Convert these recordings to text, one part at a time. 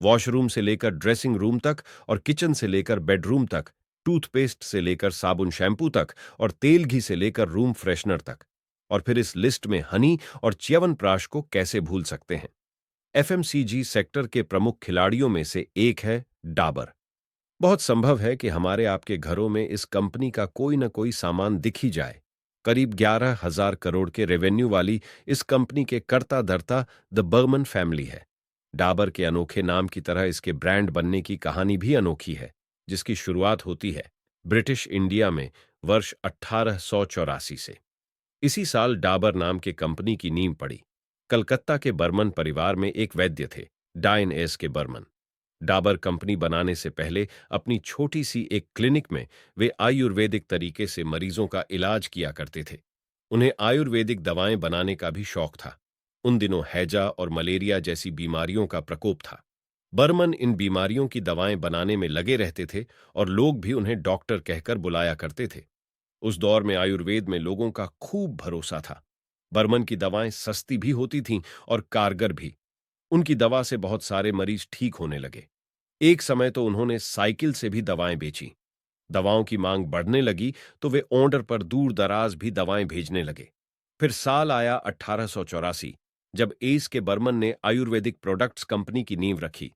Washroom से लेकर dressing room तक और किचन से लेकर बेडरूम तक, टूथपेस्ट से लेकर साबुन शैम्पू तक और तेल घी से लेकर रूम फ्रेशनर तक। और फिर इस लिस्ट में हनी और च्यवनप्राश को कैसे भूल सकते हैं। एफएमसीजी सेक्टर के प्रमुख खिलाड़ियों में से एक है डाबर। बहुत संभव है कि हमारे आपके घरों में इस कंपनी का कोई न कोई सामान दिख ही जाए। करीब 11,000 करोड़ के रेवेन्यू वाली इस कंपनी के कर्ता धर्ता द बर्मन फैमिली है। डाबर के अनोखे नाम की तरह इसके ब्रांड बनने की कहानी भी अनोखी है, जिसकी शुरुआत होती है ब्रिटिश इंडिया में वर्ष 1884 से। इसी साल डाबर नाम के कंपनी की नींव पड़ी। कलकत्ता के बर्मन परिवार में एक वैद्य थे, डायन एस के बर्मन। डाबर कंपनी बनाने से पहले अपनी छोटी सी एक क्लिनिक में वे आयुर्वेदिक तरीके से मरीजों का इलाज किया करते थे। उन्हें आयुर्वेदिक दवाएं बनाने का भी शौक था। उन दिनों हैजा और मलेरिया जैसी बीमारियों का प्रकोप था। बर्मन इन बीमारियों की दवाएं बनाने में लगे रहते थे और लोग भी उन्हें डॉक्टर कहकर बुलाया करते थे। उस दौर में आयुर्वेद में लोगों का खूब भरोसा था। बर्मन की दवाएं सस्ती भी होती थीं और कारगर भी। उनकी दवा से बहुत सारे मरीज ठीक होने लगे। एक समय तो उन्होंने साइकिल से भी दवाएं बेची। दवाओं की मांग बढ़ने लगी तो वे ऑर्डर पर दूर दराज भी दवाएं भेजने लगे। फिर साल आया 1884, जब एस के बर्मन ने आयुर्वेदिक प्रोडक्ट्स कंपनी की नींव रखी।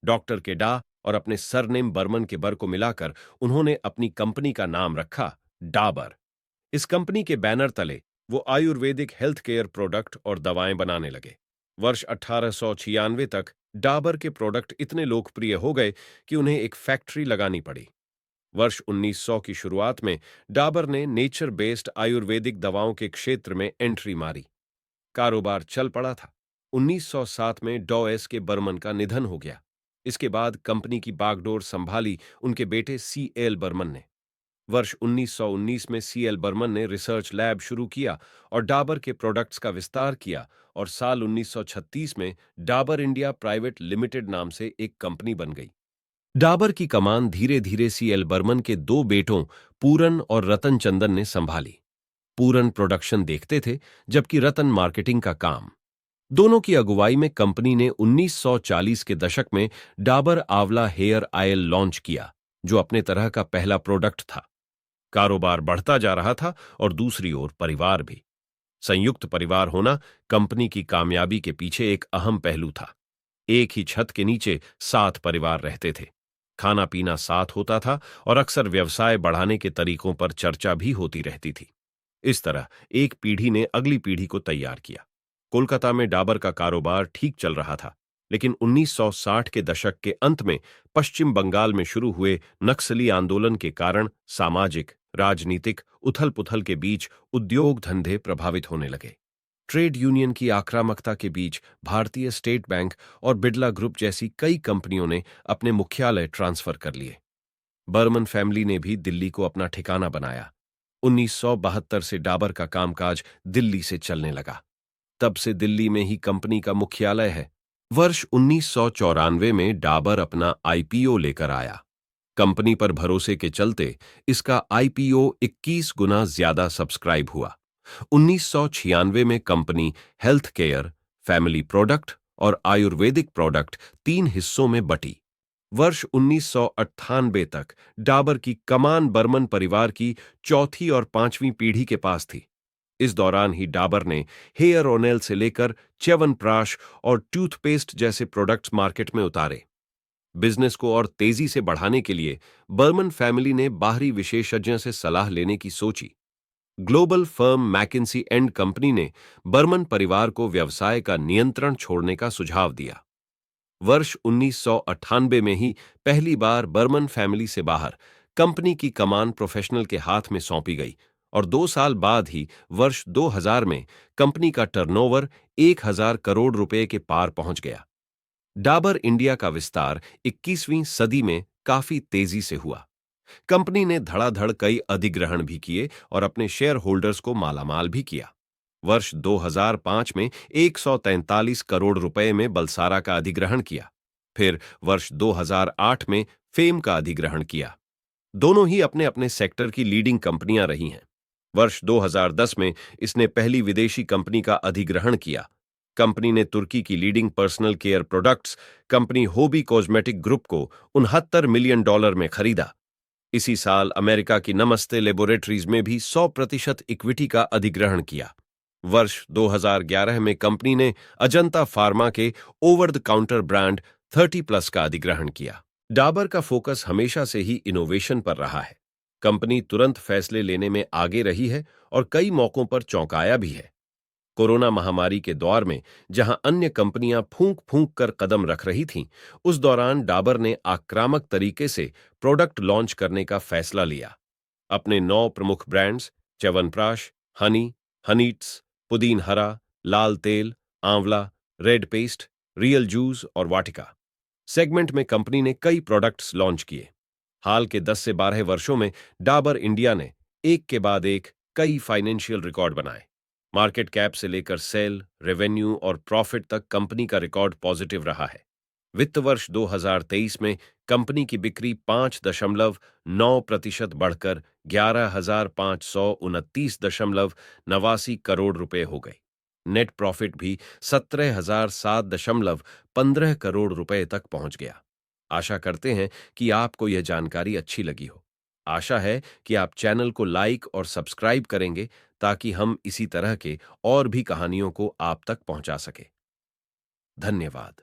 डॉक्टर के डा और अपने सरनेम बर्मन के बर को मिलाकर उन्होंने अपनी कंपनी का नाम रखा डाबर। इस कंपनी के बैनर तले वो आयुर्वेदिक हेल्थ केयर प्रोडक्ट और दवाएं बनाने लगे। वर्ष 1896 तक डाबर के प्रोडक्ट इतने लोकप्रिय हो गए कि उन्हें एक फैक्ट्री लगानी पड़ी। वर्ष 1900 की शुरुआत में डाबर ने नेचर बेस्ड आयुर्वेदिक दवाओं के क्षेत्र में एंट्री मारी। कारोबार चल पड़ा था। 1907 में डॉ एस के बर्मन का निधन हो गया। इसके बाद कंपनी की बागडोर संभाली उनके बेटे सी एल बर्मन ने। वर्ष 1919 में सी एल बर्मन ने रिसर्च लैब शुरू किया और डाबर के प्रोडक्ट्स का विस्तार किया और साल 1936 में डाबर इंडिया प्राइवेट लिमिटेड नाम से एक कंपनी बन गई। डाबर की कमान धीरे धीरे सी एल बर्मन के दो बेटों पूरन और रतन चंदन ने संभाली। पूरन प्रोडक्शन देखते थे, जबकि रतन मार्केटिंग का काम। दोनों की अगुवाई में कंपनी ने 1940 के दशक में डाबर आंवला हेयर ऑयल लॉन्च किया, जो अपने तरह का पहला प्रोडक्ट था। कारोबार बढ़ता जा रहा था और दूसरी ओर परिवार भी। संयुक्त परिवार होना कंपनी की कामयाबी के पीछे एक अहम पहलू था। एक ही छत के नीचे 7 परिवार रहते थे। खाना पीना साथ होता था और अक्सर व्यवसाय बढ़ाने के तरीकों पर चर्चा भी होती रहती थी। इस तरह एक पीढ़ी ने अगली पीढ़ी को तैयार किया। कोलकाता में डाबर का कारोबार ठीक चल रहा था, लेकिन 1960 के दशक के अंत में पश्चिम बंगाल में शुरू हुए नक्सली आंदोलन के कारण सामाजिक, राजनीतिक उथल-पुथल के बीच उद्योग धंधे प्रभावित होने लगे। ट्रेड यूनियन की आक्रामकता के बीच भारतीय स्टेट बैंक और बिड़ला ग्रुप जैसी कई कंपनियों ने अपने मुख्यालय ट्रांसफर कर लिए। बर्मन फैमिली ने भी दिल्ली को अपना ठिकाना बनाया। 1972 से डाबर का कामकाज दिल्ली से चलने लगा। तब से दिल्ली में ही कंपनी का मुख्यालय है। वर्ष 1994 में डाबर अपना आईपीओ लेकर आया। कंपनी पर भरोसे के चलते इसका आईपीओ 21 गुना ज्यादा सब्सक्राइब हुआ। 1996 में company health care, family product और आयुर्वेदिक प्रोडक्ट 3 हिस्सों में बटी। वर्ष 1998 तक डाबर की कमान बर्मन परिवार की चौथी और पांचवीं पीढ़ी के पास थी। इस दौरान ही डाबर ने हेयर ऑयल से लेकर च्यवनप्राश और टूथपेस्ट जैसे प्रोडक्ट्स मार्केट में उतारे। बिजनेस को और तेजी से बढ़ाने के लिए बर्मन फैमिली ने बाहरी विशेषज्ञ से सलाह लेने की सोची। ग्लोबल फर्म मैकिन्सी एंड कंपनी ने बर्मन परिवार को व्यवसाय का नियंत्रण छोड़ने का सुझाव दिया। वर्ष 1998 में ही पहली बार बर्मन फैमिली से बाहर कंपनी की कमान प्रोफेशनल के हाथ में सौंपी गई और 2 साल बाद ही वर्ष 2000 में कंपनी का टर्नओवर 1000 करोड़ रुपए के पार पहुंच गया। डाबर इंडिया का विस्तार 21वीं सदी में काफी तेजी से हुआ। कंपनी ने धड़ाधड़ कई अधिग्रहण भी किए और अपने शेयर होल्डर्स को मालामाल भी किया। वर्ष 2005 में 143 करोड़ रुपए में बलसारा का अधिग्रहण किया। फिर वर्ष 2008 में फेम का अधिग्रहण किया। दोनों ही अपने अपने सेक्टर की लीडिंग कंपनियां रही हैं। वर्ष 2010 में इसने पहली विदेशी कंपनी का अधिग्रहण किया। कंपनी ने तुर्की की leading personal care products company hobby cosmetic group को $69 मिलियन में खरीदा। इसी साल अमेरिका की नमस्ते लेबोरेटरीज में भी 100% इक्विटी का अधिग्रहण किया। वर्ष 2011 में कंपनी ने अजंता फार्मा के over the counter brand 30 plus का अधिग्रहण किया। डाबर का फोकस हमेशा से ही इनोवेशन पर रहा है। कंपनी तुरंत फैसले लेने में आगे रही है और कई मौकों पर चौंकाया भी है। कोरोना महामारी के दौर में जहां अन्य कंपनियां फूंक फूंक कर कदम रख रही थीं, उस दौरान डाबर ने आक्रामक तरीके से प्रोडक्ट लॉन्च करने का फैसला लिया। अपने 9 प्रमुख ब्रांड्स च्यवनप्राश, हनी, हनीट्स, पुदीन हरा, लाल तेल, आंवला, रेड पेस्ट, रियल जूस और वाटिका सेगमेंट में कंपनी ने कई प्रोडक्ट्स लॉन्च किए। हाल के 10 से 12 वर्षों में डाबर इंडिया ने एक के बाद एक कई फाइनेंशियल रिकॉर्ड बनाए। मार्केट कैप से लेकर सेल, रेवेन्यू और प्रॉफिट तक कंपनी का रिकॉर्ड पॉजिटिव रहा है। वित्त वर्ष 2023 में कंपनी की बिक्री 5.9% बढ़कर 11,529.89 करोड़ रुपए हो गई। नेट प्रॉफिट भी 17,007.15 करोड़ रुपए तक पहुंच गया। आशा करते हैं कि आपको यह जानकारी अच्छी लगी हो। आशा है कि आप चैनल को लाइक और सब्सक्राइब करेंगे ताकि हम इसी तरह के और भी कहानियों को आप तक पहुंचा सके। धन्यवाद।